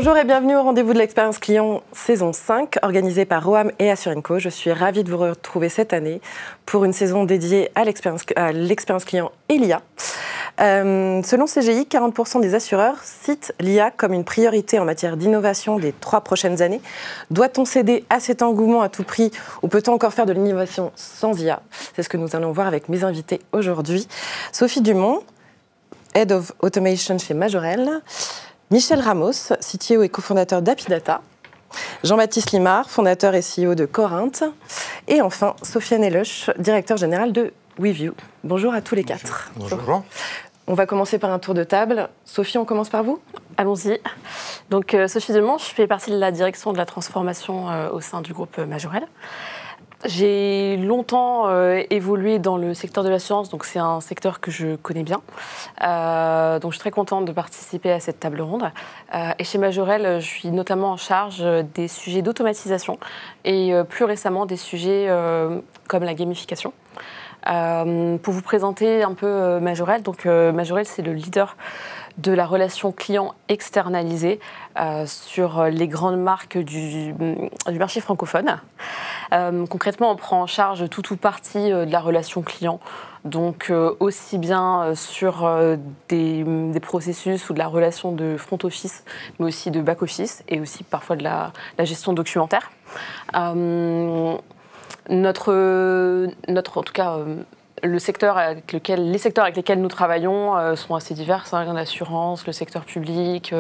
Bonjour et bienvenue au rendez-vous de l'expérience client saison 5, organisée par Roham et Assurenco. Je suis ravie de vous retrouver cette année pour une saison dédiée à l'expérience client et l'IA. Selon CGI, 40% des assureurs citent l'IA comme une priorité en matière d'innovation des 3 prochaines années. Doit-on céder à cet engouement à tout prix ou peut-on encore faire de l'innovation sans IA? C'est ce que nous allons voir avec mes invités aujourd'hui. Sophie Dumont, Head of Automation chez Majorel. Michel Ramos, CTO et cofondateur d'Apidata. Jean-Baptiste Limard, fondateur et CEO de Corinthe. Et enfin, Sofiane Eloche, directeur général de WeView. Bonjour à tous les 4. Bonjour. On va commencer par un tour de table. Sophie, on commence par vous? Allons-y. Donc, Sophie Dumont, je fais partie de la direction de la transformation au sein du groupe Majorel. J'ai longtemps évolué dans le secteur de l'assurance, donc c'est un secteur que je connais bien. Donc je suis très contente de participer à cette table ronde. Et chez Majorel, je suis notamment en charge des sujets d'automatisation et plus récemment des sujets comme la gamification. Pour vous présenter un peu Majorel, donc Majorel c'est le leader de la relation client externalisée sur les grandes marques du marché francophone. Concrètement, on prend en charge tout ou partie de la relation client, donc aussi bien sur des processus ou de la relation de front office, mais aussi de back office et aussi parfois de la gestion documentaire. En tout cas, les secteurs avec lesquels nous travaillons sont assez divers, l'assurance, le secteur public,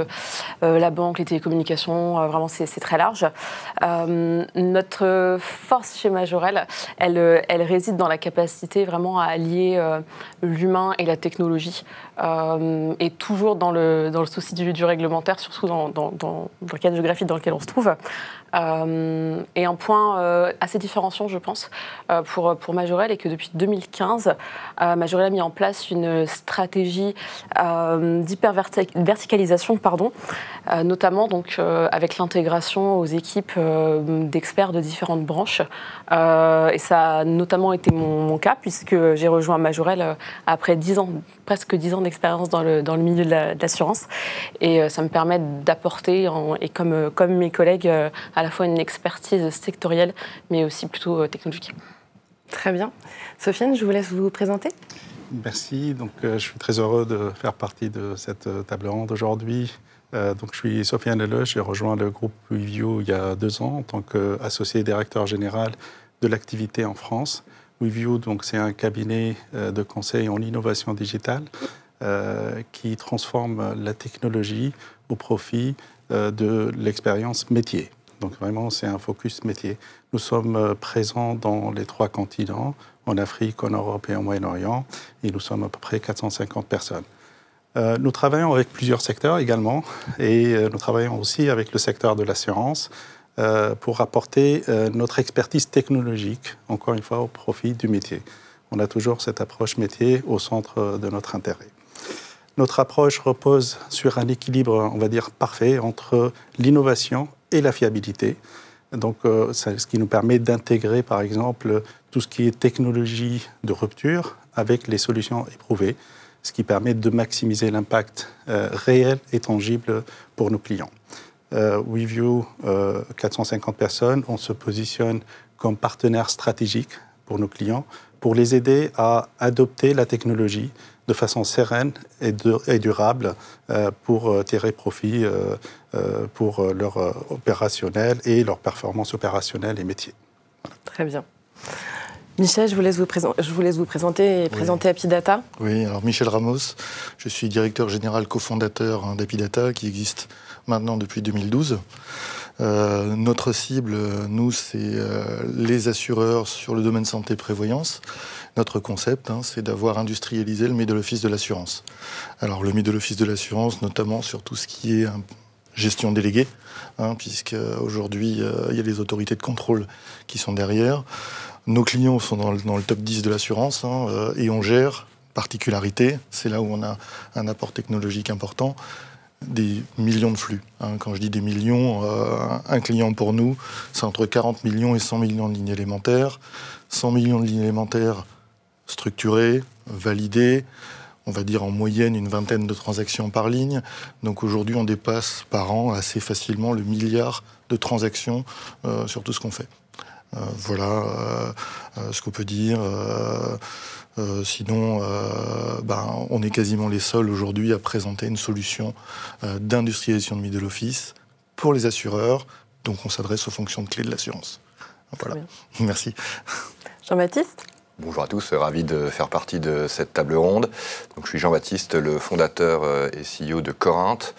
la banque, les télécommunications, vraiment c'est très large. Notre force chez Majorel, elle réside dans la capacité vraiment à allier l'humain et la technologie, et toujours dans le souci du réglementaire, surtout dans le cadre géographique dans lequel on se trouve. Et un point assez différenciant, je pense, pour Majorel, est que depuis 2015, Majorel a mis en place une stratégie d'hyper-verticalisation, notamment donc, avec l'intégration aux équipes d'experts de différentes branches. Et ça a notamment été mon cas, puisque j'ai rejoint Majorel après presque 10 ans d'expérience dans le milieu de l'assurance. Et ça me permet d'apporter, et comme mes collègues, à la fois une expertise sectorielle, mais aussi plutôt technologique. Très bien. Sofiane, je vous laisse vous présenter. Merci. Donc, je suis très heureux de faire partie de cette table ronde aujourd'hui. Donc, je suis Sofiane Eloche. J'ai rejoint le groupe WeView il y a 2 ans en tant qu'associé directeur général de l'activité en France. WeView, donc, c'est un cabinet de conseil en innovation digitale qui transforme la technologie au profit de l'expérience métier. Donc vraiment, c'est un focus métier. Nous sommes présents dans les 3 continents, en Afrique, en Europe et au Moyen-Orient, et nous sommes à peu près 450 personnes. Nous travaillons avec plusieurs secteurs également, et nous travaillons aussi avec le secteur de l'assurance pour apporter notre expertise technologique, encore une fois, au profit du métier. On a toujours cette approche métier au centre de notre intérêt. Notre approche repose sur un équilibre, on va dire, parfait entre l'innovation et la fiabilité. Donc, c'est ce qui nous permet d'intégrer, par exemple, tout ce qui est technologie de rupture avec les solutions éprouvées, ce qui permet de maximiser l'impact réel et tangible pour nos clients. WeView, 450 personnes, on se positionne comme partenaire stratégique pour nos clients, pour les aider à adopter la technologie de façon sereine et durable pour tirer profit pour leur opérationnel et leur performance opérationnelle et métier. Voilà. Très bien. Michel, je vous laisse vous présenter et présenter Apidata. Oui, alors Michel Ramos, je suis directeur général cofondateur d'Apidata qui existe maintenant depuis 2012. Notre cible, nous, c'est les assureurs sur le domaine santé-prévoyance. Notre concept, c'est d'avoir industrialisé le middle office de l'assurance. Alors le middle office de l'assurance, notamment sur tout ce qui est gestion déléguée, puisque aujourd'hui il y a les autorités de contrôle qui sont derrière. Nos clients sont dans le top 10 de l'assurance et on gère, particularité, c'est là où on a un apport technologique important, des millions de flux. Quand je dis des millions, un client pour nous, c'est entre 40 millions et 100 millions de lignes élémentaires. 100 millions de lignes élémentaires structurées, validées. on va dire en moyenne une 20aine de transactions par ligne. Donc aujourd'hui, on dépasse par an assez facilement le milliard de transactions sur tout ce qu'on fait. Voilà ce qu'on peut dire. Sinon, on est quasiment les seuls aujourd'hui à présenter une solution d'industrialisation de middle office pour les assureurs. Donc on s'adresse aux fonctions de clés de l'assurance. Voilà. Merci. Jean-Baptiste ? Bonjour à tous, ravi de faire partie de cette table ronde. Donc, je suis Jean-Baptiste, le fondateur et CEO de Corinthe.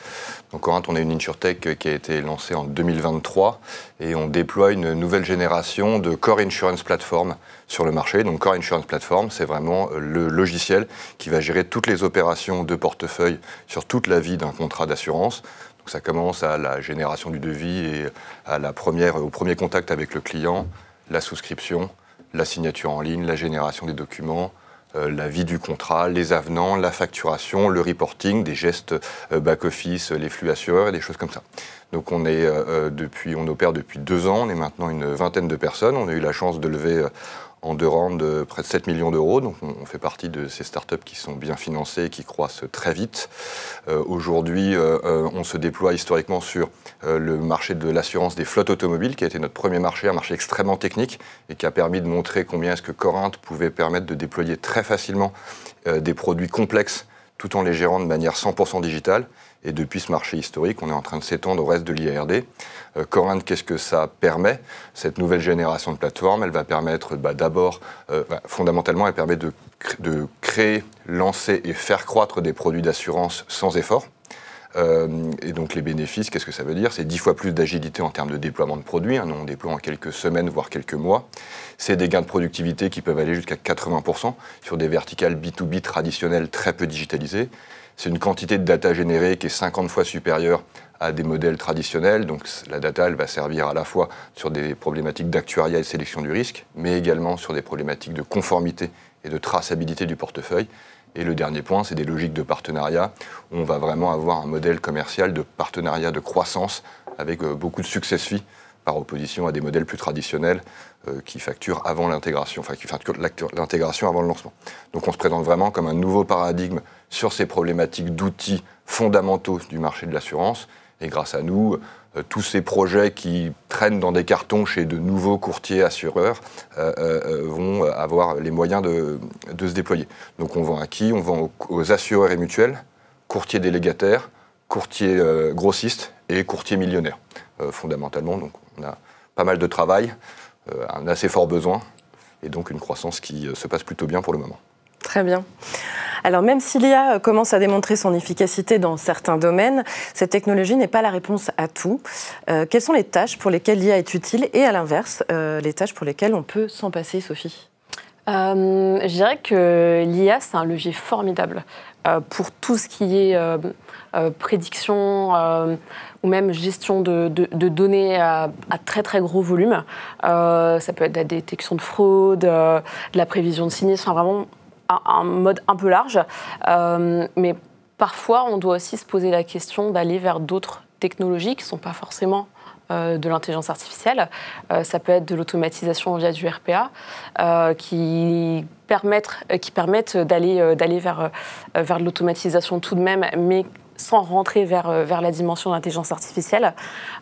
Donc, Corinthe, on est une insurtech qui a été lancée en 2023 et on déploie une nouvelle génération de Core Insurance Platform sur le marché. Donc, Core Insurance Platform, c'est vraiment le logiciel qui va gérer toutes les opérations de portefeuille sur toute la vie d'un contrat d'assurance. Donc, ça commence à la génération du devis et au premier contact avec le client, la souscription, la signature en ligne, la génération des documents, la vie du contrat, les avenants, la facturation, le reporting, des gestes back-office, les flux assureurs et des choses comme ça. Donc on opère depuis 2 ans, on est maintenant une 20aine de personnes. On a eu la chance de lever en 2 rounds près de 7 millions d'euros. Donc on fait partie de ces startups qui sont bien financées et qui croissent très vite. Aujourd'hui, on se déploie historiquement sur le marché de l'assurance des flottes automobiles, qui a été notre premier marché, un marché extrêmement technique et qui a permis de montrer combien est-ce que Corinthe pouvait permettre de déployer très facilement des produits complexes tout en les gérant de manière 100% digitale. Et depuis ce marché historique, on est en train de s'étendre au reste de l'IARD. Corinthe, qu'est-ce que ça permet? Cette nouvelle génération de plateformes, elle va permettre d'abord, fondamentalement, elle permet de créer, lancer et faire croître des produits d'assurance sans effort. Et donc les bénéfices, qu'est-ce que ça veut dire? C'est 10 fois plus d'agilité en termes de déploiement de produits. Nous, on déploie en quelques semaines, voire quelques mois. C'est des gains de productivité qui peuvent aller jusqu'à 80% sur des verticales B2B traditionnelles très peu digitalisées. C'est une quantité de data générée qui est 50 fois supérieure à des modèles traditionnels. Donc la data, elle va servir à la fois sur des problématiques d'actuariat et de sélection du risque, mais également sur des problématiques de conformité et de traçabilité du portefeuille. Et le dernier point, c'est des logiques de partenariat, où on va vraiment avoir un modèle commercial de partenariat de croissance avec beaucoup de success fees, par opposition à des modèles plus traditionnels qui facturent avant l'intégration, enfin qui facturent l'intégration avant le lancement. Donc on se présente vraiment comme un nouveau paradigme sur ces problématiques d'outils fondamentaux du marché de l'assurance. Et grâce à nous, tous ces projets qui traînent dans des cartons chez de nouveaux courtiers assureurs vont avoir les moyens de se déployer. Donc on vend à qui? On vend aux assureurs et mutuelles, courtiers délégataires, courtiers grossistes et courtiers millionnaires. Fondamentalement, donc on a pas mal de travail, un assez fort besoin et donc une croissance qui se passe plutôt bien pour le moment. Très bien. Alors même si l'IA commence à démontrer son efficacité dans certains domaines, cette technologie n'est pas la réponse à tout. Quelles sont les tâches pour lesquelles l'IA est utile et à l'inverse, les tâches pour lesquelles on peut s'en passer, Sophie? Je dirais que l'IA, c'est un levier formidable pour tout ce qui est prédiction ou même gestion de données à très très gros volume. Ça peut être la détection de fraude, de la prévision de sinistres, enfin vraiment un mode un peu large. Mais parfois, on doit aussi se poser la question d'aller vers d'autres technologies qui ne sont pas forcément de l'intelligence artificielle. Ça peut être de l'automatisation via du RPA qui permettent d'aller vers de l'automatisation tout de même, mais sans rentrer vers la dimension de l'intelligence artificielle.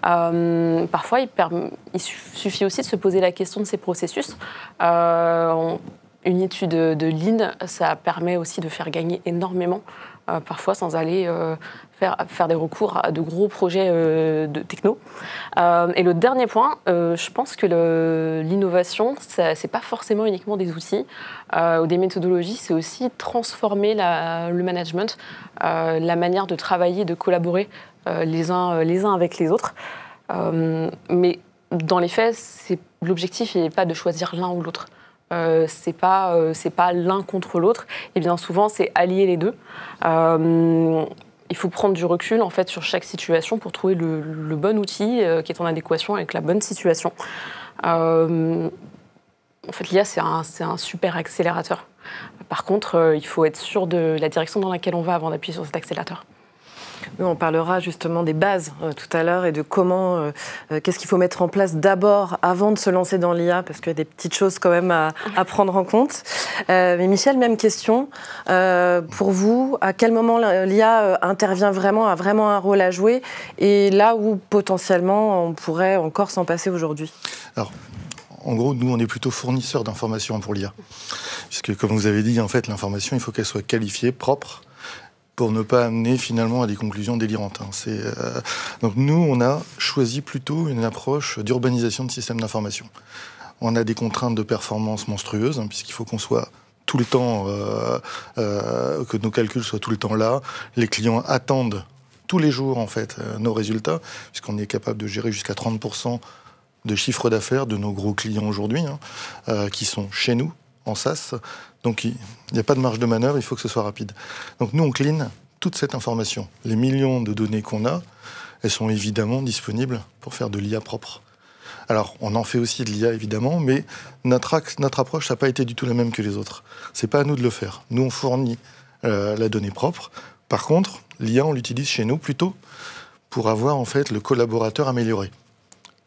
Parfois, il suffit aussi de se poser la question de ces processus. Une étude de Lean, ça permet aussi de faire gagner énormément, parfois sans aller faire des recours à de gros projets de techno. Et le dernier point, je pense que l'innovation, c'est pas forcément uniquement des outils ou des méthodologies, c'est aussi transformer le management, la manière de travailler, de collaborer les uns avec les autres. Mais dans les faits, l'objectif n'est pas de choisir l'un ou l'autre. C'est pas l'un contre l'autre, et bien souvent c'est allier les deux. Il faut prendre du recul en fait sur chaque situation pour trouver le bon outil qui est en adéquation avec la bonne situation. En fait, l'IA c'est un super accélérateur. Par contre, il faut être sûr de la direction dans laquelle on va avant d'appuyer sur cet accélérateur. Nous, on parlera justement des bases tout à l'heure et de comment, qu'est-ce qu'il faut mettre en place d'abord avant de se lancer dans l'IA, parce qu'il y a des petites choses quand même à prendre en compte. Mais Michel, même question. Pour vous, à quel moment l'IA intervient vraiment, a vraiment un rôle à jouer, et là où potentiellement on pourrait encore s'en passer aujourd'hui? Alors, en gros, nous, on est plutôt fournisseurs d'informations pour l'IA. Puisque, comme vous avez dit, en fait, l'information, il faut qu'elle soit qualifiée, propre, pour ne pas amener finalement à des conclusions délirantes. Donc nous, on a choisi plutôt une approche d'urbanisation de systèmes d'information. On a des contraintes de performance monstrueuses, puisqu'il faut qu'on soit tout le temps, que nos calculs soient tout le temps là. Les clients attendent tous les jours, en fait, nos résultats, puisqu'on est capable de gérer jusqu'à 30% de chiffre d'affaires de nos gros clients aujourd'hui, qui sont chez nous, en SaaS. Donc il n'y a pas de marge de manœuvre, il faut que ce soit rapide. Donc nous, on clean toute cette information. Les millions de données qu'on a, elles sont évidemment disponibles pour faire de l'IA propre. Alors, on en fait aussi de l'IA, évidemment, mais notre approche, ça n'a pas été du tout la même que les autres. C'est pas à nous de le faire. Nous, on fournit la donnée propre. Par contre, l'IA, on l'utilise chez nous plutôt pour avoir, en fait, le collaborateur amélioré.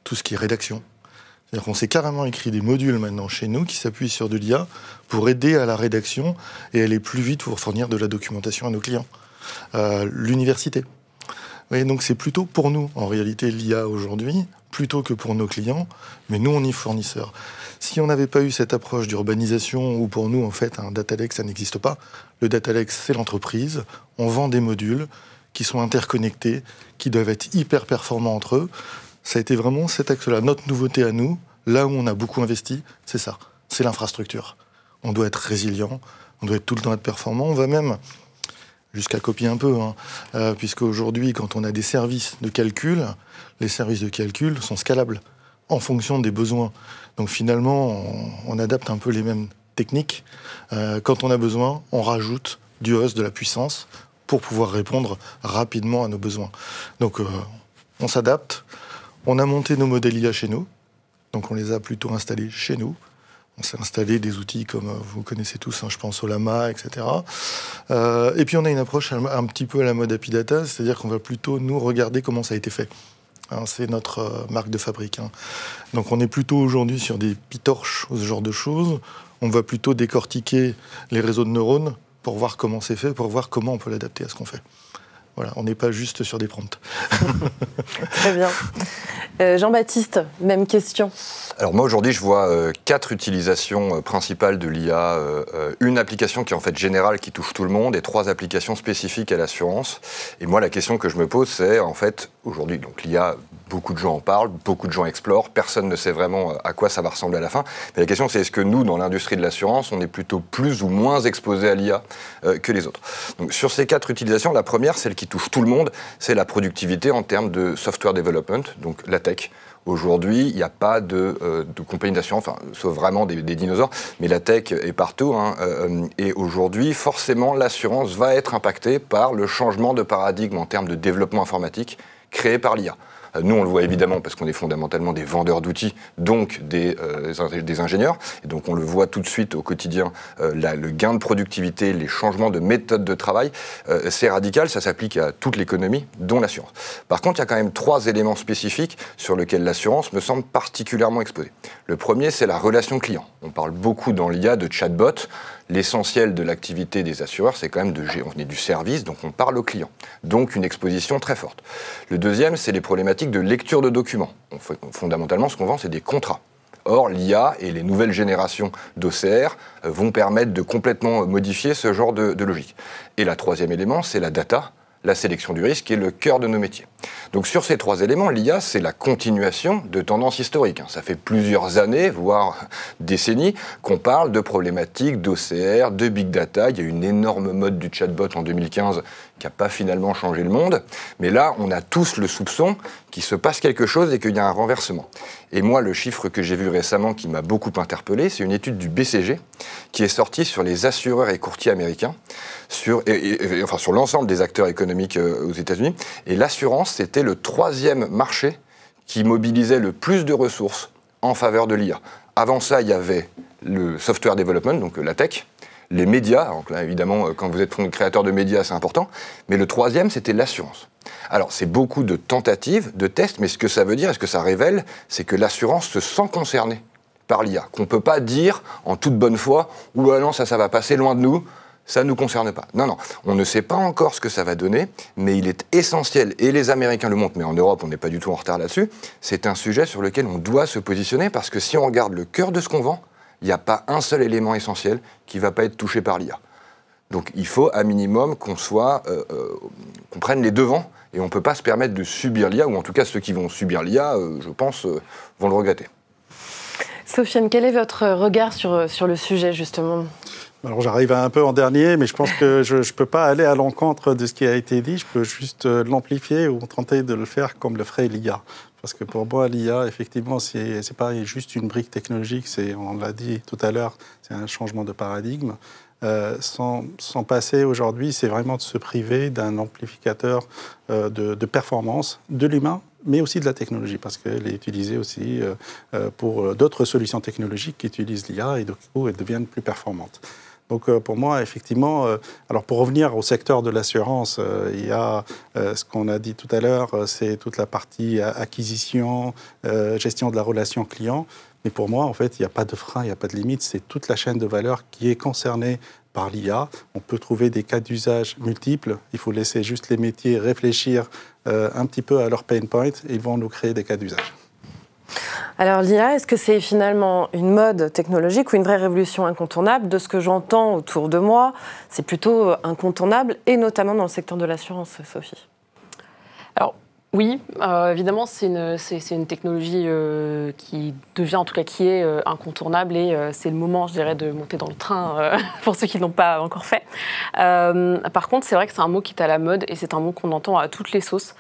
Tout ce qui est rédaction. C'est-à-dire qu'on s'est carrément écrit des modules maintenant chez nous qui s'appuient sur de l'IA pour aider à la rédaction et aller plus vite pour fournir de la documentation à nos clients. L'université. Vous voyez, donc c'est plutôt pour nous, en réalité, l'IA aujourd'hui, plutôt que pour nos clients, mais nous, on est fournisseurs. Si on n'avait pas eu cette approche d'urbanisation, où pour nous, en fait, un data lake, ça n'existe pas, le data lake, c'est l'entreprise, on vend des modules qui sont interconnectés, qui doivent être hyper performants entre eux. Ça a été vraiment cet axe-là. Notre nouveauté à nous, là où on a beaucoup investi, c'est ça, c'est l'infrastructure. On doit être résilient, on doit être tout le temps être performant, on va même jusqu'à copier un peu, puisque aujourd'hui, quand on a des services de calcul, les services de calcul sont scalables en fonction des besoins. Donc finalement, on adapte un peu les mêmes techniques. Quand on a besoin, on rajoute du host, de la puissance, pour pouvoir répondre rapidement à nos besoins. Donc on s'adapte. On a monté nos modèles IA chez nous, donc on les a plutôt installés chez nous. On s'est installé des outils comme vous connaissez tous, je pense au Llama, etc. Et puis on a une approche un petit peu à la mode API Data, c'est-à-dire qu'on va plutôt nous regarder comment ça a été fait. C'est notre marque de fabrique. Donc on est plutôt aujourd'hui sur des PyTorch ou ce genre de choses. On va plutôt décortiquer les réseaux de neurones pour voir comment c'est fait, pour voir comment on peut l'adapter à ce qu'on fait. Voilà, on n'est pas juste sur des prompts. Très bien. Jean-Baptiste, même question. Alors moi aujourd'hui je vois 4 utilisations principales de l'IA, une application qui est en fait générale qui touche tout le monde et 3 applications spécifiques à l'assurance. Et moi la question que je me pose c'est en fait aujourd'hui donc l'IA, beaucoup de gens en parlent, beaucoup de gens explorent, personne ne sait vraiment à quoi ça va ressembler à la fin. Mais la question c'est est-ce que nous dans l'industrie de l'assurance on est plutôt plus ou moins exposé à l'IA que les autres. Donc sur ces 4 utilisations, la première, celle qui touche tout le monde, c'est la productivité en termes de software development, donc la tech. Aujourd'hui, il n'y a pas de compagnie d'assurance, enfin, sauf vraiment des dinosaures, mais la tech est partout. Et aujourd'hui, forcément, l'assurance va être impactée par le changement de paradigme en termes de développement informatique créé par l'IA. Nous, on le voit évidemment parce qu'on est fondamentalement des vendeurs d'outils, donc des ingénieurs. Et donc, on le voit tout de suite au quotidien, le gain de productivité, les changements de méthode de travail, c'est radical, ça s'applique à toute l'économie, dont l'assurance. Par contre, il y a quand même 3 éléments spécifiques sur lesquels l'assurance me semble particulièrement exposée. Le premier, c'est la relation client. On parle beaucoup dans l'IA de chatbot. L'essentiel de l'activité des assureurs, c'est quand même on est du service, donc on parle aux clients. Donc une exposition très forte. Le deuxième, c'est les problématiques de lecture de documents. Fondamentalement, ce qu'on vend, c'est des contrats. Or, l'IA et les nouvelles générations d'OCR vont permettre de complètement modifier ce genre de logique. Et le troisième élément, c'est la data, la sélection du risque, qui est le cœur de nos métiers. Donc sur ces 3 éléments, l'IA, c'est la continuation de tendances historiques. Ça fait plusieurs années, voire décennies, qu'on parle de problématiques d'OCR, de big data. Il y a une énorme mode du chatbot en 2015 qui n'a pas finalement changé le monde. Mais là, on a tous le soupçon qu'il se passe quelque chose et qu'il y a un renversement. Et moi, le chiffre que j'ai vu récemment qui m'a beaucoup interpellé, c'est une étude du BCG qui est sortie sur les assureurs et courtiers américains, sur l'ensemble des acteurs économiques aux États-Unis. Et l'assurance, c'était le 3e marché qui mobilisait le plus de ressources en faveur de l'IA. Avant ça, il y avait le software development, donc la tech, les médias. Donc là, évidemment, quand vous êtes créateur de médias, c'est important. Mais le troisième, c'était l'assurance. Alors, c'est beaucoup de tentatives, de tests, mais ce que ça veut dire, et ce que ça révèle, c'est que l'assurance se sent concernée par l'IA. Qu'on ne peut pas dire en toute bonne foi « Ouh là non, ça va passer loin de nous ». Ça ne nous concerne pas. Non, on ne sait pas encore ce que ça va donner, mais il est essentiel, et les Américains le montrent, mais en Europe, on n'est pas du tout en retard là-dessus, c'est un sujet sur lequel on doit se positionner, parce que si on regarde le cœur de ce qu'on vend, il n'y a pas un seul élément essentiel qui ne va pas être touché par l'IA. Donc il faut, à minimum, qu'on prenne les devants, et on ne peut pas se permettre de subir l'IA, ou en tout cas, ceux qui vont subir l'IA, je pense, vont le regretter. Sofiane, quel est votre regard sur le sujet, justement ? Alors j'arrive un peu en dernier, mais je pense que je ne peux pas aller à l'encontre de ce qui a été dit. Je peux juste l'amplifier ou tenter de le faire comme le ferait l'IA. Parce que pour moi, l'IA, effectivement, c'est pas juste une brique technologique. On l'a dit tout à l'heure, c'est un changement de paradigme. Sans passer aujourd'hui, c'est vraiment de se priver d'un amplificateur de performance de l'humain, mais aussi de la technologie, parce qu'elle est utilisée aussi pour d'autres solutions technologiques qui utilisent l'IA et du coup, elles deviennent plus performantes. Donc pour moi, effectivement, alors pour revenir au secteur de l'assurance, il y a ce qu'on a dit tout à l'heure, c'est toute la partie acquisition, gestion de la relation client. Mais pour moi, en fait, il n'y a pas de frein, il n'y a pas de limite. C'est toute la chaîne de valeur qui est concernée par l'IA. On peut trouver des cas d'usage multiples. Il faut laisser juste les métiers réfléchir un petit peu à leur pain point. Ils vont nous créer des cas d'usage. Alors l'IA, est-ce que c'est finalement une mode technologique ou une vraie révolution incontournable ? De ce que j'entends autour de moi, c'est plutôt incontournable, et notamment dans le secteur de l'assurance, Sophie. Alors oui, évidemment, c'est une technologie qui devient, en tout cas qui est incontournable, et c'est le moment, je dirais, de monter dans le train pour ceux qui ne l'ont pas encore fait. Par contre, c'est vrai que c'est un mot qui est à la mode, et c'est un mot qu'on entend à toutes les sauces.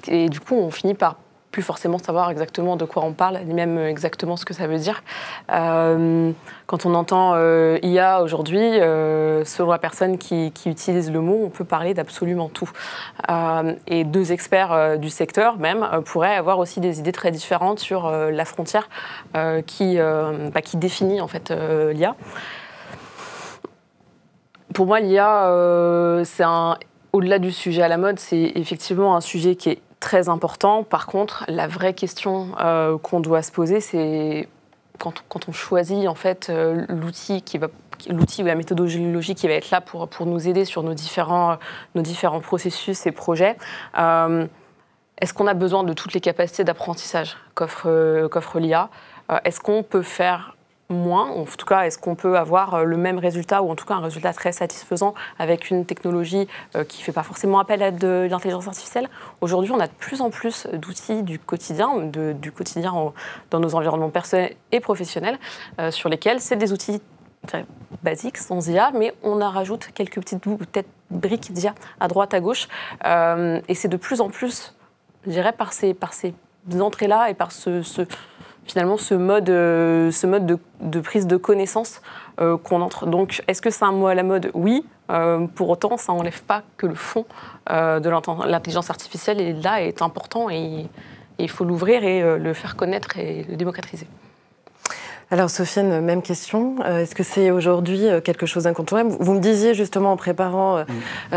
Et du coup, on finit par plus forcément savoir exactement de quoi on parle, ni même exactement ce que ça veut dire. Quand on entend IA aujourd'hui, selon la personne qui utilise le mot, on peut parler d'absolument tout. Et deux experts du secteur même pourraient avoir aussi des idées très différentes sur la frontière qui définit en fait l'IA. Pour moi, l'IA, au-delà du sujet à la mode, c'est effectivement un sujet qui est très important. Par contre, la vraie question qu'on doit se poser, c'est quand on choisit en fait l'outil ou la méthodologie qui va être là pour nous aider sur nos différents processus et projets. Est-ce qu'on a besoin de toutes les capacités d'apprentissage qu'offre l'IA ? Est-ce qu'on peut faire moins, en tout cas, est-ce qu'on peut avoir le même résultat, ou en tout cas un résultat très satisfaisant avec une technologie qui ne fait pas forcément appel à de l'intelligence artificielle ? Aujourd'hui, on a de plus en plus d'outils du quotidien dans nos environnements personnels et professionnels, sur lesquels c'est des outils très basiques, sans IA, mais on en rajoute quelques petites briques d'IA à droite, à gauche, et c'est de plus en plus, je dirais, par ces entrées-là et par finalement ce mode de prise de connaissance qu'on entre. Donc, est-ce que c'est un mot à la mode ? Oui. Pour autant, ça n'enlève pas que le fond de l'intelligence artificielle est important, et il faut l'ouvrir et le faire connaître et le démocratiser. Alors Sofiane, même question. Est-ce que c'est aujourd'hui quelque chose d'incontournable ? Vous me disiez justement en préparant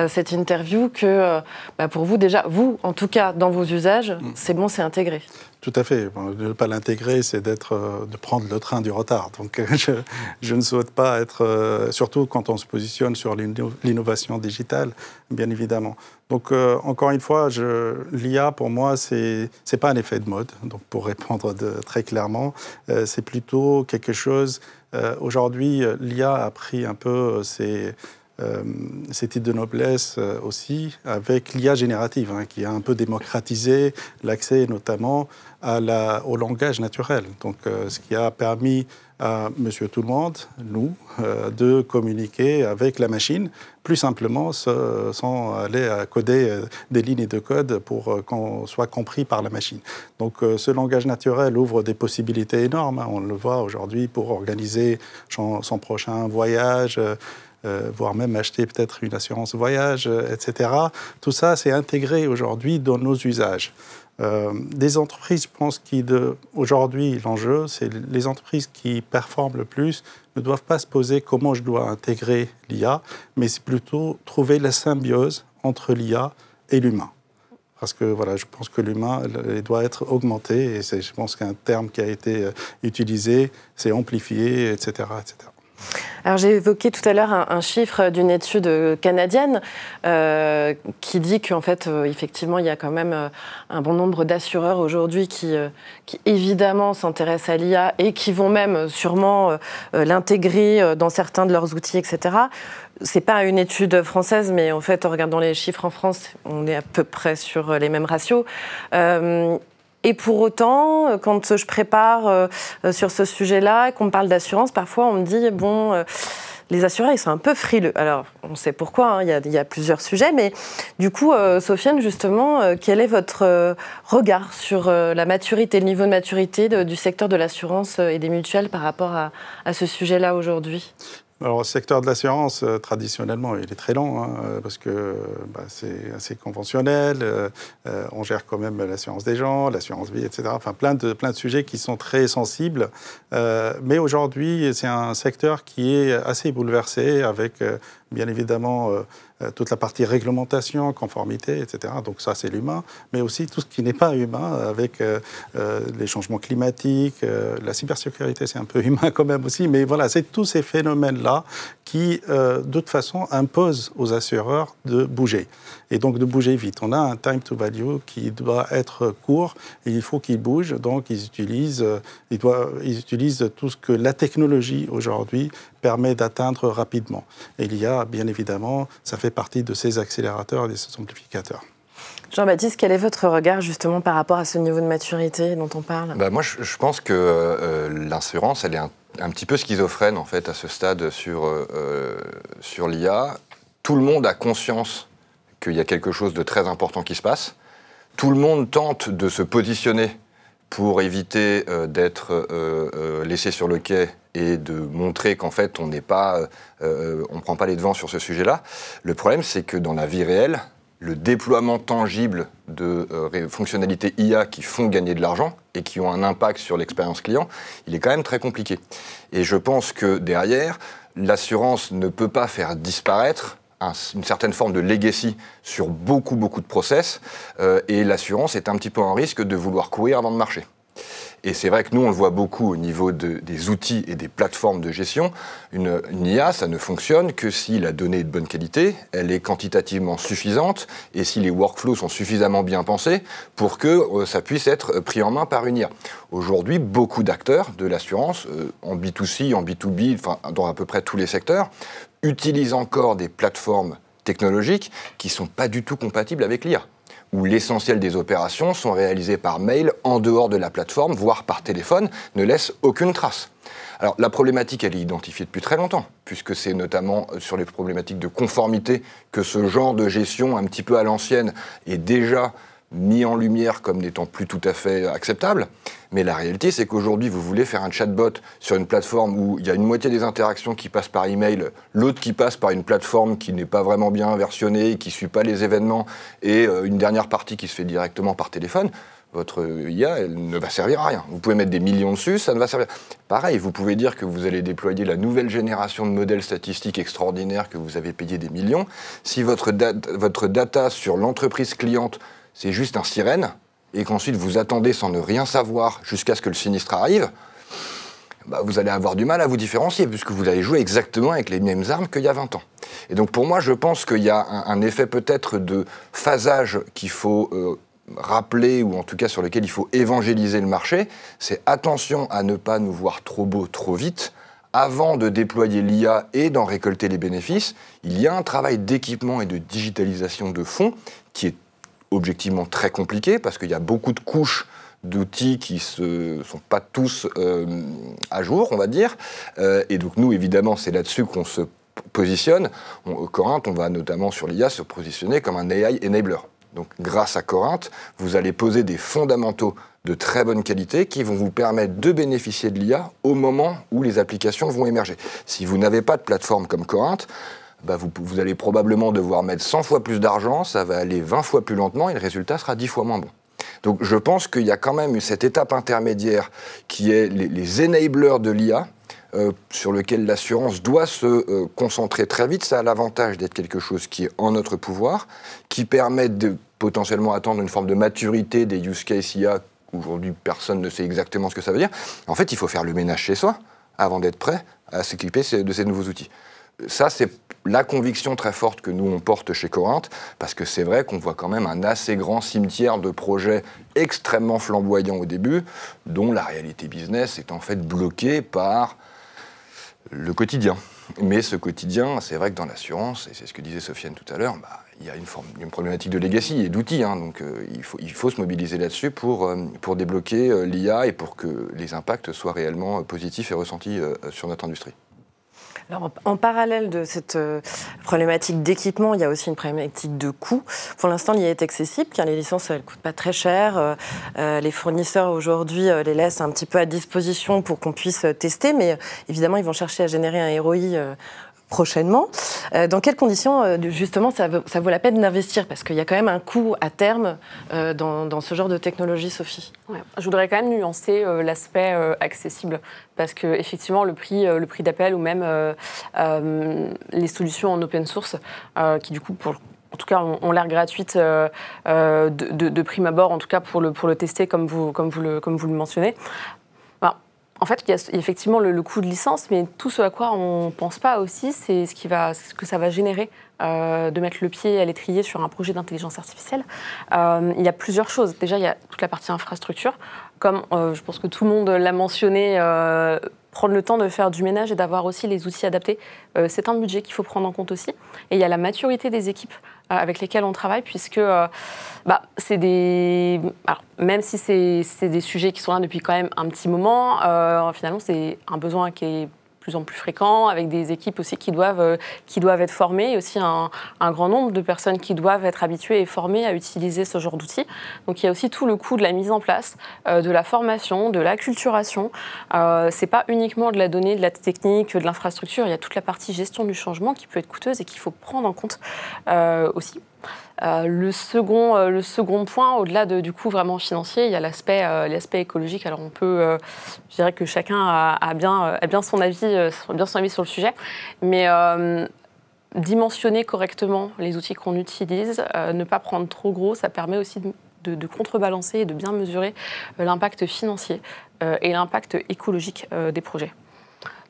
cette interview que pour vous déjà, en tout cas dans vos usages, c'est bon, c'est intégré. Tout à fait. Ne pas l'intégrer, c'est de prendre le train du retard. Donc je ne souhaite pas être, surtout quand on se positionne sur l'innovation digitale, bien évidemment. Donc encore une fois, l'IA pour moi, c'est pas un effet de mode. Donc pour répondre très clairement, c'est plutôt quelque chose. Aujourd'hui, l'IA a pris un peu ses titres de noblesse aussi avec l'IA générative, qui a un peu démocratisé l'accès notamment au langage naturel. Donc ce qui a permis à Monsieur Tout-le-Monde, nous, de communiquer avec la machine plus simplement sans aller à coder des lignes de code pour qu'on soit compris par la machine. Donc ce langage naturel ouvre des possibilités énormes. On le voit aujourd'hui pour organiser son prochain voyage, voire même acheter peut-être une assurance voyage, etc. Tout ça, c'est intégré aujourd'hui dans nos usages. Des entreprises, je pense, aujourd'hui, l'enjeu, c'est les entreprises qui performent le plus ne doivent pas se poser comment je dois intégrer l'IA, mais c'est plutôt trouver la symbiose entre l'IA et l'humain. Parce que voilà, je pense que l'humain doit être augmenté, et je pense qu'un terme qui a été utilisé, c'est amplifié, etc., etc. Alors j'ai évoqué tout à l'heure un chiffre d'une étude canadienne qui dit qu'en fait, effectivement, il y a quand même un bon nombre d'assureurs aujourd'hui qui évidemment s'intéressent à l'IA et qui vont même sûrement l'intégrer dans certains de leurs outils, etc. C'est pas une étude française, mais en fait, en regardant les chiffres en France, on est à peu près sur les mêmes ratios. Et pour autant, quand je prépare sur ce sujet-là, qu'on me parle d'assurance, parfois on me dit, bon, les assureurs, ils sont un peu frileux. Alors, on sait pourquoi, hein, il y a plusieurs sujets, mais du coup, Sofiane, justement, quel est votre regard sur la maturité, le niveau de maturité du secteur de l'assurance et des mutuelles par rapport à ce sujet-là aujourd'hui ? Alors, le secteur de l'assurance, traditionnellement, il est très lent, hein, parce que c'est assez conventionnel. On gère quand même l'assurance des gens, l'assurance vie, etc. Enfin, plein de sujets qui sont très sensibles. Mais aujourd'hui, c'est un secteur qui est assez bouleversé avec, bien évidemment, toute la partie réglementation, conformité, etc. Donc ça, c'est l'humain, mais aussi tout ce qui n'est pas humain, avec les changements climatiques, la cybersécurité, c'est un peu humain quand même aussi, mais voilà, c'est tous ces phénomènes-là qui, de toute façon, imposent aux assureurs de bouger, et donc de bouger vite. On a un time to value qui doit être court, et il faut qu'ils bougent, donc ils utilisent tout ce que la technologie, aujourd'hui, permet d'atteindre rapidement. Et il y a, bien évidemment, ça fait partie de ces accélérateurs et de ces amplificateurs. Jean-Baptiste, quel est votre regard justement par rapport à ce niveau de maturité dont on parle ? Moi, je pense que l'assurance, elle est un petit peu schizophrène en fait à ce stade sur l'IA. Tout le monde a conscience qu'il y a quelque chose de très important qui se passe. Tout le monde tente de se positionner pour éviter d'être laissé sur le quai et de montrer qu'en fait on prend pas les devants sur ce sujet-là. Le problème, c'est que dans la vie réelle, le déploiement tangible de fonctionnalités IA qui font gagner de l'argent et qui ont un impact sur l'expérience client, il est quand même très compliqué. Et je pense que derrière, l'assurance ne peut pas faire disparaître une certaine forme de legacy sur beaucoup de process, et l'assurance est un petit peu en risque de vouloir courir avant de marcher. Et c'est vrai que nous, on le voit beaucoup au niveau des outils et des plateformes de gestion. Une IA, ça ne fonctionne que si la donnée est de bonne qualité, elle est quantitativement suffisante, et si les workflows sont suffisamment bien pensés pour que ça puisse être pris en main par une IA. Aujourd'hui, beaucoup d'acteurs de l'assurance, en B2C, en B2B, enfin, dans à peu près tous les secteurs, utilisent encore des plateformes technologiques qui ne sont pas du tout compatibles avec l'IA, où l'essentiel des opérations sont réalisées par mail, en dehors de la plateforme, voire par téléphone, ne laissent aucune trace. Alors la problématique, elle est identifiée depuis très longtemps, puisque c'est notamment sur les problématiques de conformité que ce genre de gestion un petit peu à l'ancienne est déjà mis en lumière comme n'étant plus tout à fait acceptable. Mais la réalité, c'est qu'aujourd'hui, vous voulez faire un chatbot sur une plateforme où il y a une moitié des interactions qui passent par email, l'autre qui passe par une plateforme qui n'est pas vraiment bien versionnée, qui ne suit pas les événements, et une dernière partie qui se fait directement par téléphone. Votre IA, elle ne va servir à rien. Vous pouvez mettre des millions dessus, ça ne va servir. Pareil, vous pouvez dire que vous allez déployer la nouvelle génération de modèles statistiques extraordinaires que vous avez payé des millions. Si votre data sur l'entreprise cliente, c'est juste un sirène, et qu'ensuite vous attendez sans ne rien savoir jusqu'à ce que le sinistre arrive, vous allez avoir du mal à vous différencier, puisque vous allez jouer exactement avec les mêmes armes qu'il y a 20 ans. Et donc pour moi, je pense qu'il y a un effet peut-être de phasage qu'il faut rappeler, ou en tout cas sur lequel il faut évangéliser le marché, c'est attention à ne pas nous voir trop beau, trop vite. Avant de déployer l'IA et d'en récolter les bénéfices, il y a un travail d'équipement et de digitalisation de fond qui est objectivement très compliqué, parce qu'il y a beaucoup de couches d'outils qui ne sont pas tous à jour, on va dire. Et donc nous, évidemment, c'est là-dessus qu'on se positionne. Corinthe, on va notamment sur l'IA se positionner comme un AI enabler. Donc grâce à Corinthe, vous allez poser des fondamentaux de très bonne qualité qui vont vous permettre de bénéficier de l'IA au moment où les applications vont émerger. Si vous n'avez pas de plateforme comme Corinthe, vous allez probablement devoir mettre 100 fois plus d'argent, ça va aller 20 fois plus lentement et le résultat sera 10 fois moins bon. Donc je pense qu'il y a quand même eu cette étape intermédiaire qui est les enablers de l'IA, sur lequel l'assurance doit se concentrer très vite. Ça a l'avantage d'être quelque chose qui est en notre pouvoir, qui permet de potentiellement atteindre une forme de maturité des use cases IA. Aujourd'hui, personne ne sait exactement ce que ça veut dire. En fait, il faut faire le ménage chez soi avant d'être prêt à s'équiper de ces nouveaux outils. Ça, c'est la conviction très forte que nous, on porte chez Corinthe, parce que c'est vrai qu'on voit quand même un assez grand cimetière de projets extrêmement flamboyants au début, dont la réalité business est en fait bloquée par le quotidien. Mais ce quotidien, c'est vrai que dans l'assurance, et c'est ce que disait Sofiane tout à l'heure, il y a une problématique de legacy et d'outils. Donc il faut se mobiliser là-dessus pour débloquer l'IA et pour que les impacts soient réellement positifs et ressentis sur notre industrie. Alors, en parallèle de cette problématique d'équipement, il y a aussi une problématique de coût. Pour l'instant, l'IA est accessible, car les licences, elles ne coûtent pas très cher. Les fournisseurs, aujourd'hui, les laissent un petit peu à disposition pour qu'on puisse tester, mais évidemment, ils vont chercher à générer un ROI prochainement. Dans quelles conditions, justement, ça vaut la peine d'investir? Parce qu'il y a quand même un coût à terme dans ce genre de technologie, Sophie. Ouais. Je voudrais quand même nuancer l'aspect accessible, parce qu'effectivement, le prix d'appel ou même les solutions en open source, qui du coup, en tout cas, ont l'air gratuites de prime abord, en tout cas pour le tester, comme vous le mentionnez. En fait, il y a effectivement le coût de licence, mais tout ce à quoi on ne pense pas aussi, c'est ce que ça va générer de mettre le pied à l'étrier sur un projet d'intelligence artificielle. Il y a plusieurs choses. Déjà, il y a toute la partie infrastructure. Comme je pense que tout le monde l'a mentionné, prendre le temps de faire du ménage et d'avoir aussi les outils adaptés, c'est un budget qu'il faut prendre en compte aussi. Et il y a la maturité des équipes avec lesquelles on travaille, puisque c'est des... Alors, même si c'est des sujets qui sont là depuis quand même un petit moment, finalement, c'est un besoin qui est de plus en plus fréquent, avec des équipes aussi qui doivent être formées, et aussi un grand nombre de personnes qui doivent être habituées et formées à utiliser ce genre d'outils. Donc il y a aussi tout le coût de la mise en place, de la formation, de l'acculturation. C'est pas uniquement de la donnée, de la technique, de l'infrastructure, il y a toute la partie gestion du changement qui peut être coûteuse et qu'il faut prendre en compte aussi. Le second point, au-delà du coût vraiment financier, il y a l'aspect écologique. Alors je dirais que chacun a bien son avis sur le sujet, mais dimensionner correctement les outils qu'on utilise, ne pas prendre trop gros, ça permet aussi de contrebalancer et de bien mesurer l'impact financier et l'impact écologique des projets.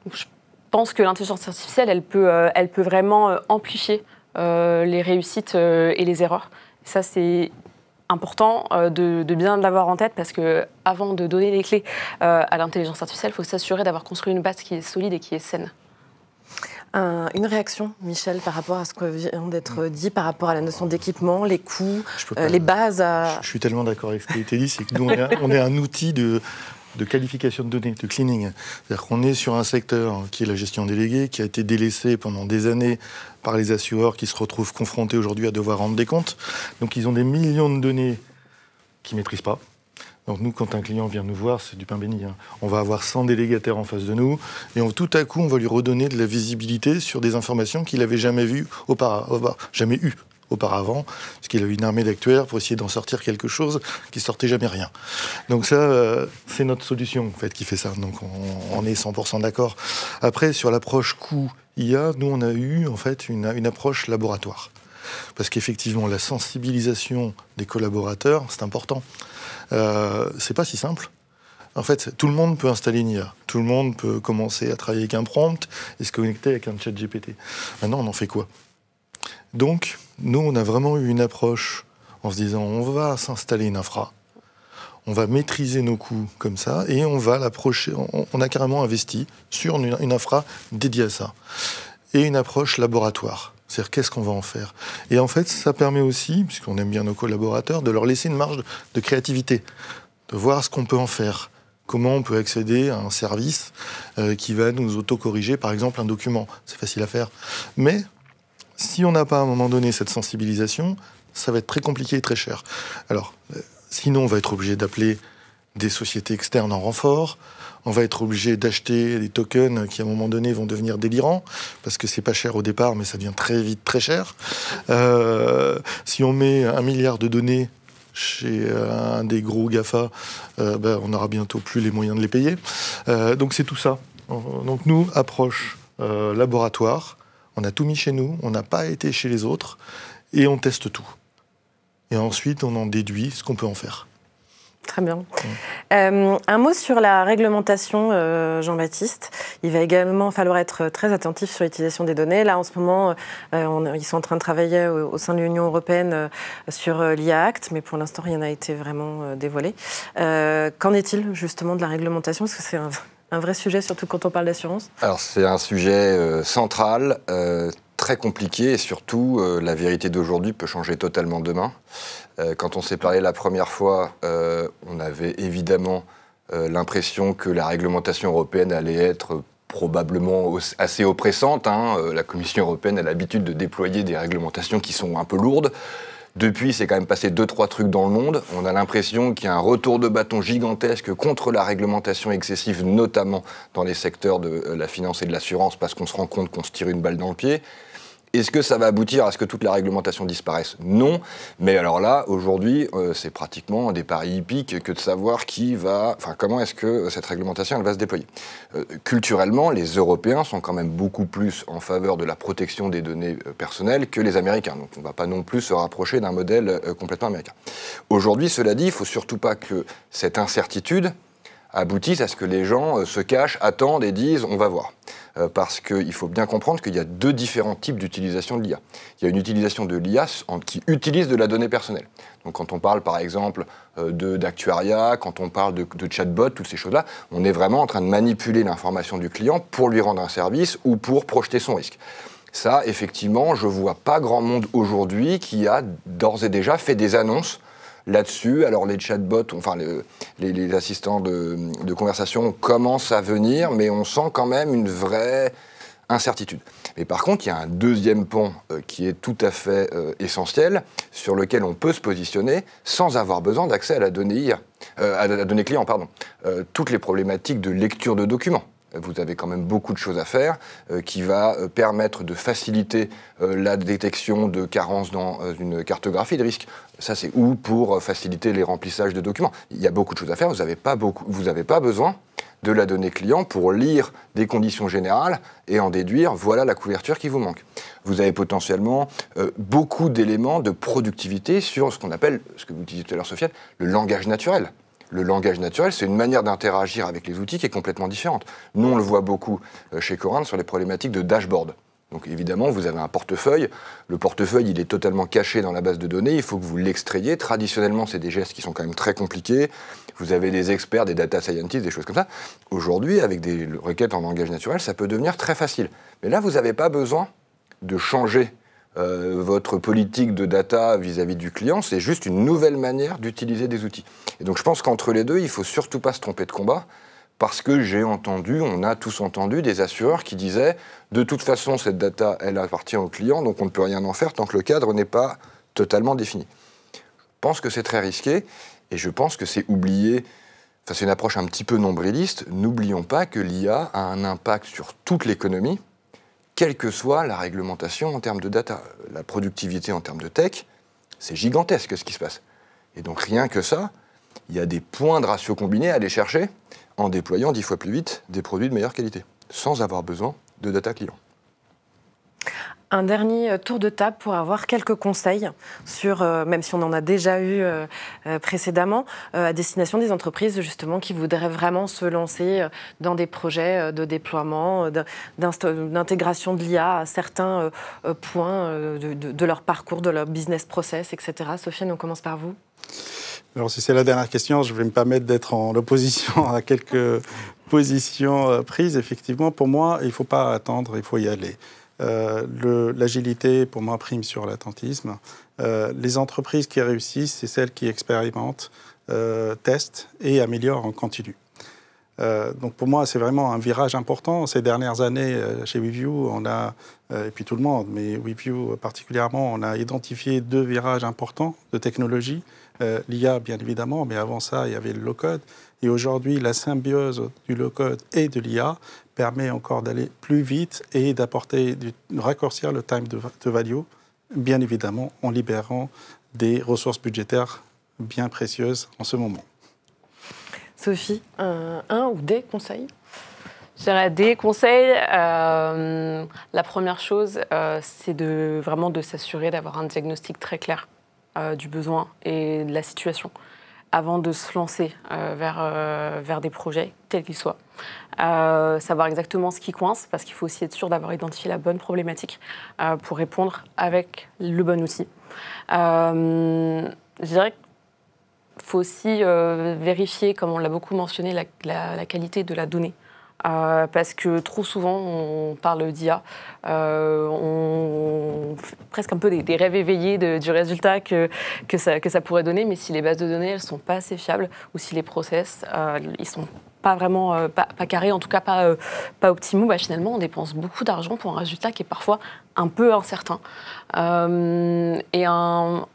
Donc, je pense que l'intelligence artificielle, elle peut vraiment amplifier les réussites et les erreurs. Ça, c'est important de bien l'avoir en tête, parce qu'avant de donner les clés à l'intelligence artificielle, il faut s'assurer d'avoir construit une base qui est solide et qui est saine. Une réaction, Michel, par rapport à ce que vient d'être dit, par rapport à la notion d'équipement, les coûts, les bases à... Je suis tellement d'accord avec ce qui a été dit, c'est que nous, on est un outil de qualification de données, de cleaning. C'est-à-dire qu'on est sur un secteur qui est la gestion déléguée, qui a été délaissé pendant des années par les assureurs qui se retrouvent confrontés aujourd'hui à devoir rendre des comptes. Donc ils ont des millions de données qu'ils ne maîtrisent pas. Donc nous, quand un client vient nous voir, c'est du pain béni. On va avoir 100 délégataires en face de nous, et tout à coup, on va lui redonner de la visibilité sur des informations qu'il n'avait jamais vues jamais eues auparavant, parce qu'il a eu une armée d'actuaires pour essayer d'en sortir quelque chose qui sortait jamais rien. Donc ça, c'est notre solution en fait qui fait ça. Donc on est 100% d'accord. Après, sur l'approche coût IA, nous on a eu en fait une approche laboratoire, parce qu'effectivement la sensibilisation des collaborateurs, c'est important. C'est pas si simple. En fait, tout le monde peut installer une IA. Tout le monde peut commencer à travailler avec un prompt et se connecter avec un chat GPT. Maintenant, on en fait quoi? Donc, nous, on a vraiment eu une approche en se disant, on va s'installer une infra, on va maîtriser nos coûts comme ça, et on va l'approcher. On a carrément investi sur une infra dédiée à ça. Et une approche laboratoire. C'est-à-dire, qu'est-ce qu'on va en faire? Et en fait, ça permet aussi, puisqu'on aime bien nos collaborateurs, de leur laisser une marge de créativité, de voir ce qu'on peut en faire. Comment on peut accéder à un service qui va nous auto-corriger, par exemple, un document. C'est facile à faire. Mais si on n'a pas à un moment donné cette sensibilisation, ça va être très compliqué et très cher. Alors, sinon, on va être obligé d'appeler des sociétés externes en renfort. On va être obligé d'acheter des tokens qui, à un moment donné, vont devenir délirants, parce que c'est pas cher au départ, mais ça devient très vite très cher. Si on met 1 milliard de données chez un des gros GAFA, on n'aura bientôt plus les moyens de les payer. Donc c'est tout ça. Donc nous, approche laboratoire, on a tout mis chez nous, on n'a pas été chez les autres, et on teste tout. Et ensuite, on en déduit ce qu'on peut en faire. Très bien. Un mot sur la réglementation, Jean-Baptiste. Il va également falloir être très attentif sur l'utilisation des données. Là, en ce moment, ils sont en train de travailler au sein de l'Union européenne sur l'IA Act, mais pour l'instant, rien n'a été vraiment dévoilé. Qu'en est-il justement de la réglementation ? Parce que c'est un vrai sujet, surtout quand on parle d'assurance. Alors, c'est un sujet central, très compliqué, et surtout, la vérité d'aujourd'hui peut changer totalement demain. Quand on s'est parlé la première fois, on avait évidemment l'impression que la réglementation européenne allait être probablement assez oppressante. La Commission européenne a l'habitude de déployer des réglementations qui sont un peu lourdes. Depuis, c'est quand même passé 2-3 trucs dans le monde. On a l'impression qu'il y a un retour de bâton gigantesque contre la réglementation excessive, notamment dans les secteurs de la finance et de l'assurance, parce qu'on se rend compte qu'on se tire une balle dans le pied. Est-ce que ça va aboutir à ce que toute la réglementation disparaisse ? Non. Mais alors là, aujourd'hui, c'est pratiquement des paris hippiques que de savoir comment est-ce que cette réglementation elle va se déployer. Culturellement, les Européens sont quand même beaucoup plus en faveur de la protection des données personnelles que les Américains. Donc on ne va pas non plus se rapprocher d'un modèle complètement américain. Aujourd'hui, cela dit, il ne faut surtout pas que cette incertitude aboutissent à ce que les gens se cachent, attendent et disent « on va voir ». Parce qu'il faut bien comprendre qu'il y a deux différents types d'utilisation de l'IA. Il y a une utilisation de l'IA qui utilise de la donnée personnelle. Donc quand on parle par exemple d'actuariat, quand on parle de chatbot, toutes ces choses-là, on est vraiment en train de manipuler l'information du client pour lui rendre un service ou pour projeter son risque. Ça, effectivement, je ne vois pas grand monde aujourd'hui qui a d'ores et déjà fait des annonces là-dessus. Alors les chatbots, les assistants de conversation commencent à venir, mais on sent quand même une vraie incertitude. Mais par contre, il y a un deuxième pan qui est tout à fait essentiel, sur lequel on peut se positionner sans avoir besoin d'accès à la donnée IA, à la donnée client, pardon. Toutes les problématiques de lecture de documents. Vous avez quand même beaucoup de choses à faire qui va permettre de faciliter la détection de carences dans une cartographie de risque. Ça, c'est pour faciliter les remplissages de documents. Il y a beaucoup de choses à faire. Vous n'avez pas besoin de la donnée client pour lire des conditions générales et en déduire, voilà la couverture qui vous manque. Vous avez potentiellement beaucoup d'éléments de productivité sur ce qu'on appelle, ce que vous disiez tout à l'heure, Sofiane, le langage naturel. Le langage naturel, c'est une manière d'interagir avec les outils qui est complètement différente. Nous, on le voit beaucoup chez Corint sur les problématiques de dashboard. Donc évidemment, vous avez un portefeuille. Le portefeuille, il est totalement caché dans la base de données. Il faut que vous l'extrayiez. Traditionnellement, c'est des gestes qui sont quand même très compliqués. Vous avez des experts, des data scientists, des choses comme ça. Aujourd'hui, avec des requêtes en langage naturel, ça peut devenir très facile. Mais là, vous n'avez pas besoin de changer votre politique de data vis-à-vis du client, c'est juste une nouvelle manière d'utiliser des outils. Et donc je pense qu'entre les deux, il ne faut surtout pas se tromper de combat, parce que on a tous entendu des assureurs qui disaient « de toute façon, cette data, elle appartient au client, donc on ne peut rien en faire tant que le cadre n'est pas totalement défini ». Je pense que c'est très risqué, et je pense que c'est oublié, c'est une approche un petit peu nombriliste. N'oublions pas que l'IA a un impact sur toute l'économie, quelle que soit la réglementation en termes de data. La productivité en termes de tech, c'est gigantesque ce qui se passe. Et donc rien que ça, il y a des points de ratio combinés à aller chercher en déployant 10 fois plus vite des produits de meilleure qualité, sans avoir besoin de data client. Un dernier tour de table pour avoir quelques conseils sur, même si on en a déjà eu précédemment, à destination des entreprises justement qui voudraient vraiment se lancer dans des projets de déploiement, d'intégration de l'IA à certains points de leur parcours, de leur business process, etc. Sofiane, on commence par vous. Alors si c'est la dernière question, je vais me permettre d'être en opposition à quelques positions prises. Effectivement, pour moi, il ne faut pas attendre, il faut y aller. L'agilité, pour moi, prime sur l'attentisme. Les entreprises qui réussissent, c'est celles qui expérimentent, testent et améliorent en continu. Donc pour moi, c'est vraiment un virage important. Ces dernières années, chez WeView, on a, et puis tout le monde, mais WeView particulièrement, on a identifié 2 virages importants de technologie. L'IA, bien évidemment, mais avant ça, il y avait le low-code. Et aujourd'hui, la symbiose du low-code et de l'IA permet encore d'aller plus vite et de raccourcir le time de value, bien évidemment, en libérant des ressources budgétaires bien précieuse en ce moment. Sophie, un ou des conseils? Je dirais des conseils. La première chose, c'est vraiment de s'assurer d'avoir un diagnostic très clair du besoin et de la situation avant de se lancer vers des projets, quels qu'ils soient. Savoir exactement ce qui coince, parce qu'il faut aussi être sûr d'avoir identifié la bonne problématique pour répondre avec le bon outil. Je dirais qu'il faut aussi vérifier, comme on l'a beaucoup mentionné, la qualité de la donnée. Parce que trop souvent, on parle d'IA, on fait presque un peu des rêves éveillés du résultat que ça pourrait donner, mais si les bases de données ne sont pas assez fiables, ou si les process ils ne sont pas vraiment pas carrés, en tout cas pas optimaux, finalement, on dépense beaucoup d'argent pour un résultat qui est parfois un peu incertain. Et un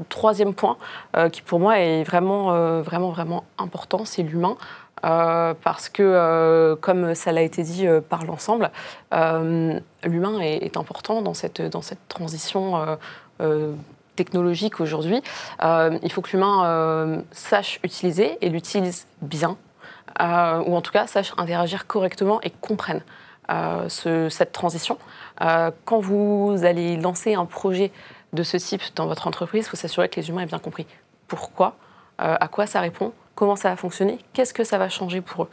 troisième point qui, pour moi, est vraiment important, c'est l'humain. Parce que, comme ça l'a été dit par l'ensemble, l'humain est important dans cette transition technologique aujourd'hui. Il faut que l'humain sache utiliser et l'utilise bien, ou en tout cas sache interagir correctement et comprenne cette transition. Quand vous allez lancer un projet de ce type dans votre entreprise, il faut s'assurer que les humains aient bien compris pourquoi, à quoi ça répond, comment ça va fonctionner, qu'est-ce que ça va changer pour eux.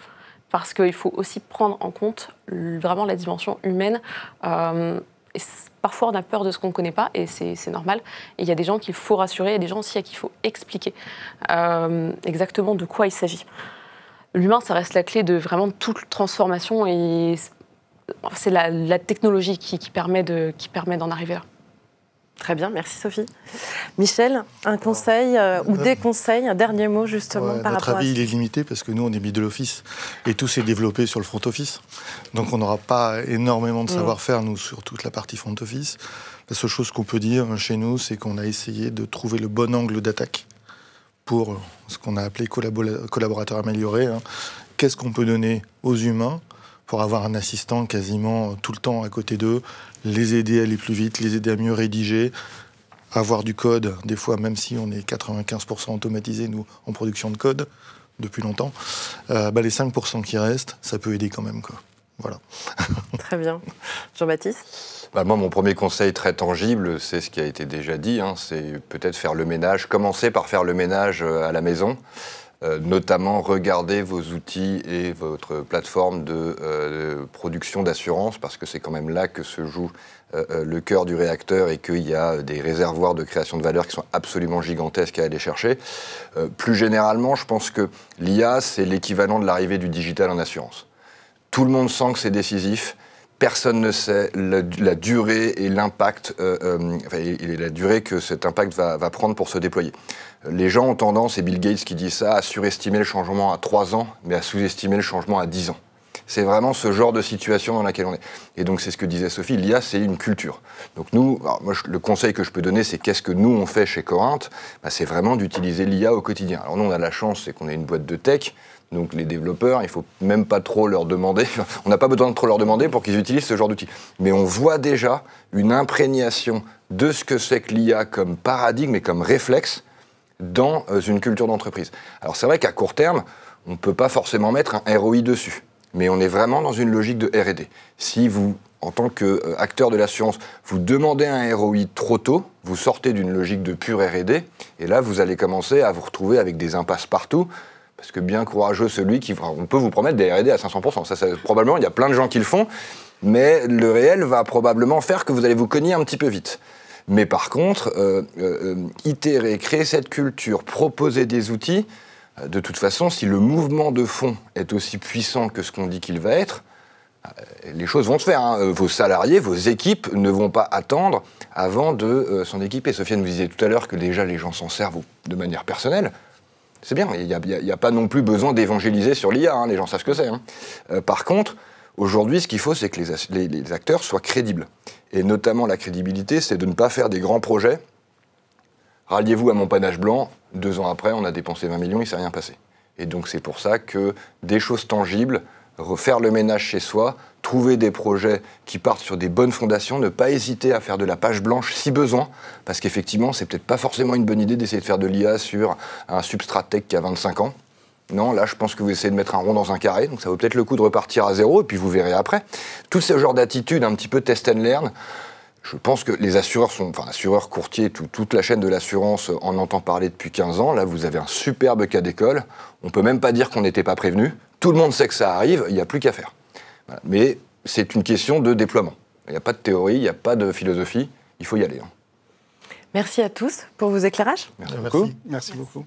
Parce qu'il faut aussi prendre en compte vraiment la dimension humaine. Et parfois, on a peur de ce qu'on ne connaît pas, et c'est normal. Et il y a des gens qu'il faut rassurer, il y a des gens aussi à qui il faut expliquer exactement de quoi il s'agit. L'humain, ça reste la clé de vraiment toute transformation, et c'est la technologie qui permet d'en arriver là. Très bien, merci Sophie. Michel, un conseil ou des conseils, un dernier mot justement par rapport à ça? Notre avis, il est limité parce que nous, on est middle office et tout s'est développé sur le front office. Donc, on n'aura pas énormément de savoir-faire, nous, sur toute la partie front office. La seule chose qu'on peut dire chez nous, c'est qu'on a essayé de trouver le bon angle d'attaque pour ce qu'on a appelé collaborateurs améliorés. Qu'est-ce qu'on peut donner aux humains pour avoir un assistant quasiment tout le temps à côté d'eux, les aider à aller plus vite, les aider à mieux rédiger, avoir du code, des fois même si on est 95% automatisé, nous, en production de code, depuis longtemps, les 5% qui restent, ça peut aider quand même, quoi. Voilà. Très bien. Jean-Baptiste? Moi, mon premier conseil très tangible, c'est ce qui a été déjà dit, c'est peut-être faire le ménage, commencer par faire le ménage à la maison. Notamment regarder vos outils et votre plateforme de production d'assurance, parce que c'est quand même là que se joue le cœur du réacteur et qu'il y a des réservoirs de création de valeur qui sont absolument gigantesques à aller chercher. Plus généralement, je pense que l'IA, c'est l'équivalent de l'arrivée du digital en assurance. Tout le monde sent que c'est décisif. Personne ne sait la durée et l'impact, et la durée que cet impact va prendre pour se déployer. Les gens ont tendance, et Bill Gates qui dit ça, à surestimer le changement à 3 ans, mais à sous-estimer le changement à 10 ans. C'est vraiment ce genre de situation dans laquelle on est. Et donc, c'est ce que disait Sophie, l'IA, c'est une culture. Donc nous, le conseil que je peux donner, c'est qu'est-ce que nous, on fait chez Corinthe ? C'est vraiment d'utiliser l'IA au quotidien. Alors nous, on a la chance, c'est qu'on est une boîte de tech. Donc les développeurs, il ne faut même pas trop leur demander, on n'a pas besoin de trop leur demander pour qu'ils utilisent ce genre d'outils. Mais on voit déjà une imprégnation de ce que c'est que l'IA comme paradigme et comme réflexe dans une culture d'entreprise. Alors c'est vrai qu'à court terme, on ne peut pas forcément mettre un ROI dessus, mais on est vraiment dans une logique de R&D. Si vous, en tant qu'acteur de l'assurance, vous demandez un ROI trop tôt, vous sortez d'une logique de pure R&D, et là vous allez commencer à vous retrouver avec des impasses partout. Parce que bien courageux celui qui... On peut vous promettre des R&D à 500%. Ça, probablement, il y a plein de gens qui le font, mais le réel va probablement faire que vous allez vous cogner un petit peu vite. Mais par contre, itérer, créer cette culture, proposer des outils, de toute façon, si le mouvement de fond est aussi puissant que ce qu'on dit qu'il va être, les choses vont se faire. Vos salariés, vos équipes ne vont pas attendre avant de s'en équiper. Sofiane vous disait tout à l'heure que déjà les gens s'en servent de manière personnelle. C'est bien, il n'y a pas non plus besoin d'évangéliser sur l'IA, les gens savent ce que c'est. Par contre, aujourd'hui, ce qu'il faut, c'est que les acteurs soient crédibles. Et notamment, la crédibilité, c'est de ne pas faire des grands projets. Ralliez-vous à mon panache blanc, 2 ans après, on a dépensé 20 millions, il ne s'est rien passé. Et donc, c'est pour ça que des choses tangibles, refaire le ménage chez soi, trouver des projets qui partent sur des bonnes fondations, ne pas hésiter à faire de la page blanche si besoin, parce qu'effectivement, c'est peut-être pas forcément une bonne idée d'essayer de faire de l'IA sur un substrat tech qui a 25 ans. Non, là, je pense que vous essayez de mettre un rond dans un carré, donc ça vaut peut-être le coup de repartir à zéro, et puis vous verrez après. Tout ce genre d'attitude, un petit peu test and learn, je pense que les assureurs assureurs, courtiers, toute la chaîne de l'assurance en entend parler depuis 15 ans. Là, vous avez un superbe cas d'école. On peut même pas dire qu'on n'était pas prévenu. Tout le monde sait que ça arrive, il n'y a plus qu'à faire. Voilà. Mais c'est une question de déploiement. Il n'y a pas de théorie, il n'y a pas de philosophie, il faut y aller. Merci à tous pour vos éclairages. Merci beaucoup. Merci beaucoup.